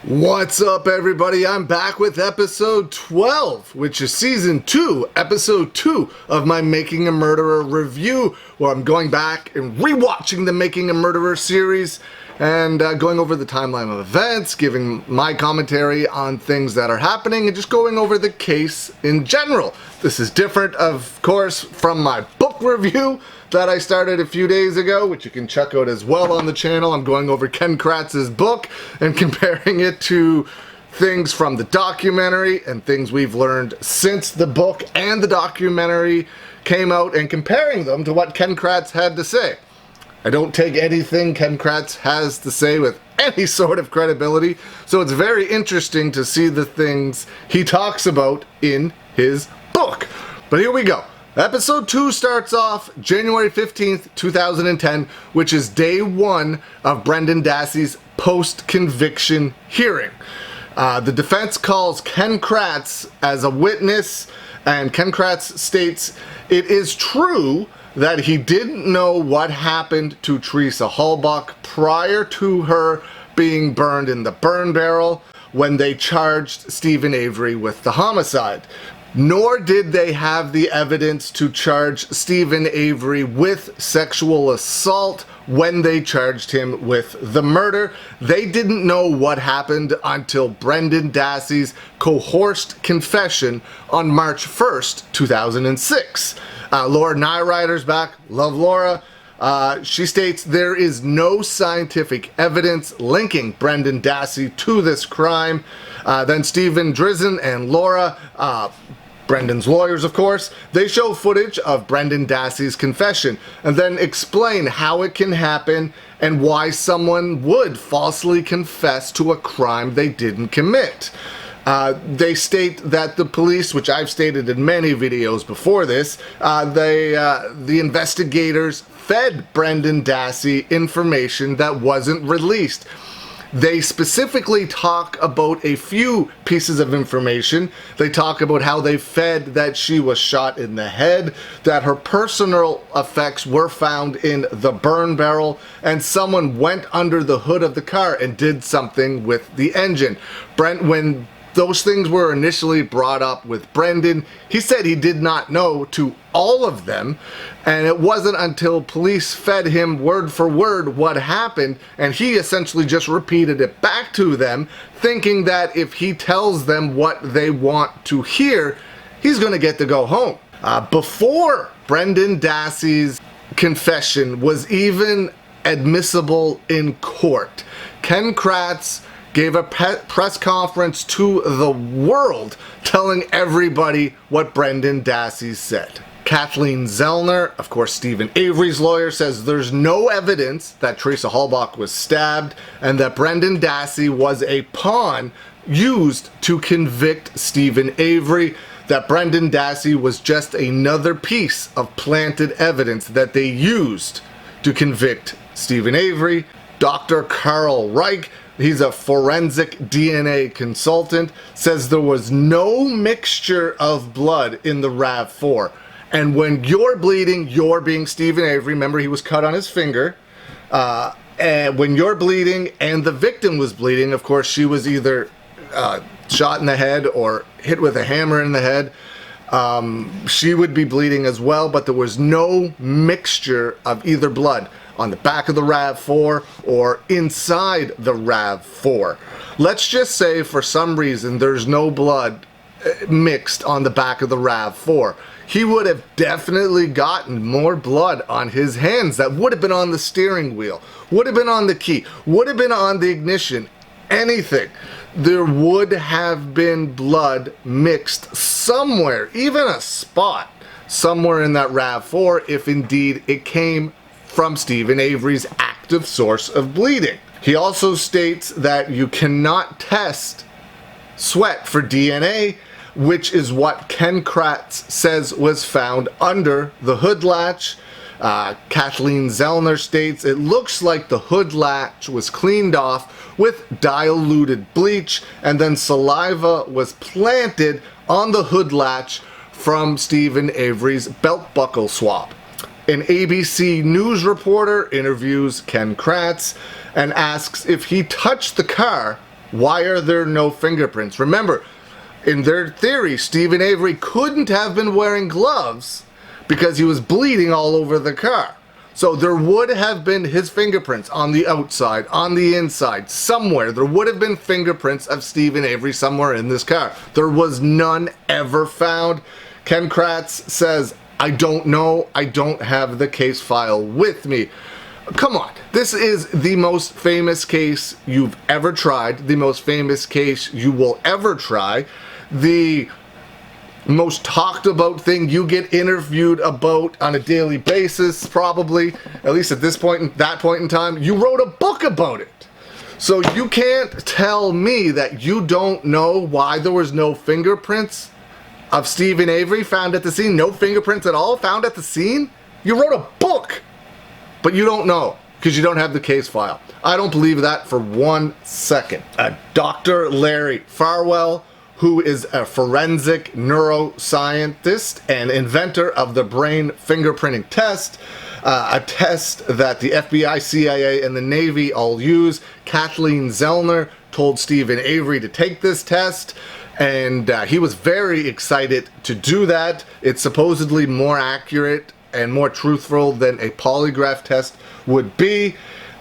What's up, everybody? I'm back with episode 12, which is season 2, episode 2 of my Making a Murderer review, where I'm going back and rewatching the Making a Murderer series and going over the timeline of events, giving my commentary on things that are happening, and just going over the case in general. This is different, of course, from my book review that I started a few days ago, which you can check out as well on the channel. I'm going over Ken Kratz's book and comparing it to things from the documentary and things we've learned since the book and the documentary came out, and comparing them to what Ken Kratz had to say. I don't take anything Ken Kratz has to say with any sort of credibility, so it's very interesting to see the things he talks about in his book. But here we go. Episode 2 starts off January 15th, 2010, which is day 1 of Brendan Dassey's post-conviction hearing. The defense calls Ken Kratz as a witness, and Ken Kratz states it is true that he didn't know what happened to Teresa Halbach prior to her being burned in the burn barrel when they charged Stephen Avery with the homicide. Nor did they have the evidence to charge Stephen Avery with sexual assault when they charged him with the murder. They didn't know what happened until Brendan Dassey's coerced confession on March 1st, 2006. Laura Nyrider's back. Love Laura. She states there is no scientific evidence linking Brendan Dassey to this crime. Then Stephen Drizzen and Laura, Brendan's lawyers, of course, they show footage of Brendan Dassey's confession and then explain how it can happen and why someone would falsely confess to a crime they didn't commit. They state that the police, which I've stated in many videos before this, the investigators fed Brendan Dassey information that wasn't released. They specifically talk about a few pieces of information. They talk about how they fed that she was shot in the head, that her personal effects were found in the burn barrel, and someone went under the hood of the car and did something with the engine. When those things were initially brought up with Brendan, he said he did not know to all of them, and it wasn't until police fed him word for word what happened, and he essentially just repeated it back to them, thinking that if he tells them what they want to hear, he's going to get to go home. Before Brendan Dassey's confession was even admissible in court, Ken Kratz gave a press conference to the world telling everybody what Brendan Dassey said. Kathleen Zellner, of course Stephen Avery's lawyer, says there's no evidence that Teresa Halbach was stabbed and that Brendan Dassey was a pawn used to convict Stephen Avery, that Brendan Dassey was just another piece of planted evidence that they used to convict Stephen Avery. Dr. Carl Reich, he's a forensic DNA consultant, says there was no mixture of blood in the RAV4. And when you're bleeding, you're being Stephen Avery. Remember, he was cut on his finger. And when you're bleeding and the victim was bleeding, of course, she was either shot in the head or hit with a hammer in the head. She would be bleeding as well, but there was no mixture of either blood on the back of the RAV4 or inside the RAV4. Let's just say for some reason there's no blood mixed on the back of the RAV4. He would have definitely gotten more blood on his hands that would have been on the steering wheel, would have been on the key, would have been on the ignition, anything. There would have been blood mixed somewhere, even a spot somewhere in that RAV4, if indeed it came from Stephen Avery's active source of bleeding. He also states that you cannot test sweat for DNA, which is what Ken Kratz says was found under the hood latch. Kathleen Zellner states it looks like the hood latch was cleaned off with diluted bleach and then saliva was planted on the hood latch from Stephen Avery's belt buckle swab. An ABC News reporter interviews Ken Kratz and asks if he touched the car Why are there no fingerprints? Remember, in their theory, Stephen Avery couldn't have been wearing gloves because he was bleeding all over the car. So there would have been his fingerprints on the outside, on the inside, somewhere. There would have been fingerprints of Stephen Avery somewhere in this car. There was none ever found. Ken Kratz says, I don't know. I don't have the case file with me. Come on. This is the most famous case you've ever tried. The most famous case you will ever try. The most talked about thing you get interviewed about on a daily basis, probably, at least at this point, that point in time. You wrote a book about it. So you can't tell me that you don't know why there was no fingerprints of Stephen Avery found at the scene. No fingerprints at all found at the scene? You wrote a book, but you don't know because you don't have the case file. I don't believe that for 1 second. Dr. Larry Farwell, who is a forensic neuroscientist and inventor of the brain fingerprinting test, a test that the FBI, CIA, and the Navy all use. Kathleen Zellner told Stephen Avery to take this test, and he was very excited to do that. It's supposedly more accurate and more truthful than a polygraph test would be.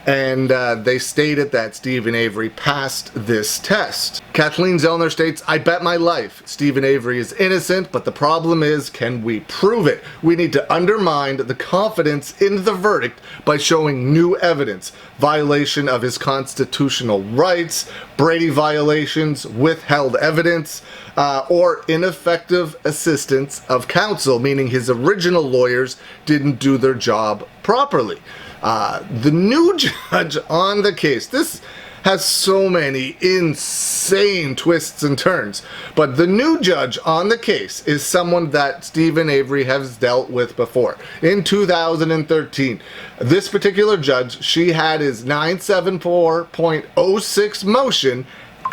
And they stated that Stephen Avery passed this test. Kathleen Zellner states, I bet my life Stephen Avery is innocent, but the problem is, can we prove it? We need to undermine the confidence in the verdict by showing new evidence, violation of his constitutional rights, Brady violations, withheld evidence, or ineffective assistance of counsel, meaning his original lawyers didn't do their job properly. The new judge on the case, this has so many insane twists and turns, but the new judge on the case is someone that Stephen Avery has dealt with before. In 2013, this particular judge, she had his 974.06 motion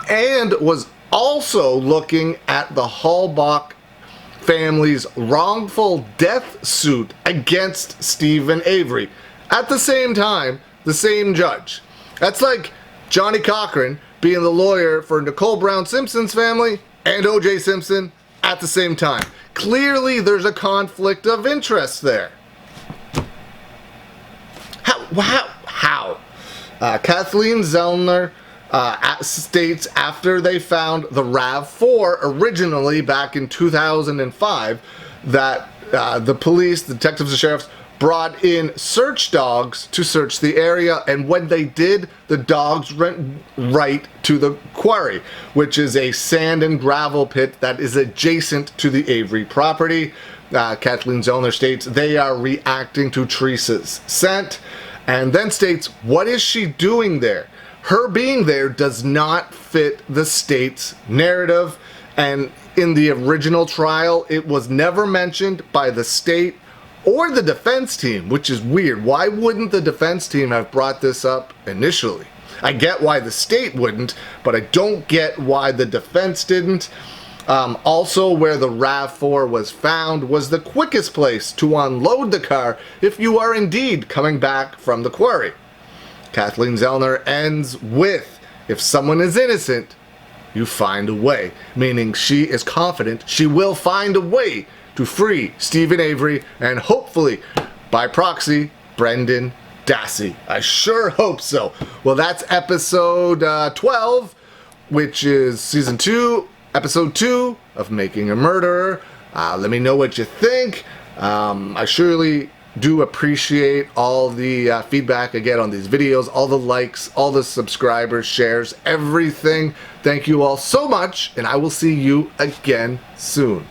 and was also looking at the Halbach family's wrongful death suit against Stephen Avery. At the same time, the same judge. That's like Johnny Cochran being the lawyer for Nicole Brown Simpson's family and O.J. Simpson at the same time. Clearly, there's a conflict of interest there. How? Kathleen Zellner states after they found the RAV4 originally back in 2005 that the police, the detectives, the sheriffs brought in search dogs to search the area, and when they did, the dogs went right to the quarry, which is a sand and gravel pit that is adjacent to the Avery property. Kathleen Zellner states they are reacting to Teresa's scent, and then states, what is she doing there? Her being there does not fit the state's narrative, and in the original trial, it was never mentioned by the state or the defense team, which is weird. Why wouldn't the defense team have brought this up initially? I get why the state wouldn't, but I don't get why the defense didn't. Also, where the RAV4 was found was the quickest place to unload the car if you are indeed coming back from the quarry. Kathleen Zellner ends with, if someone is innocent, you find a way, meaning she is confident she will find a way to free Stephen Avery and hopefully, by proxy, Brendan Dassey. I sure hope so. Well, that's episode 12, which is season 2, episode 2 of Making a Murderer. Let me know what you think. I surely do appreciate all the feedback I get on these videos, all the likes, all the subscribers, shares, everything. Thank you all so much, and I will see you again soon.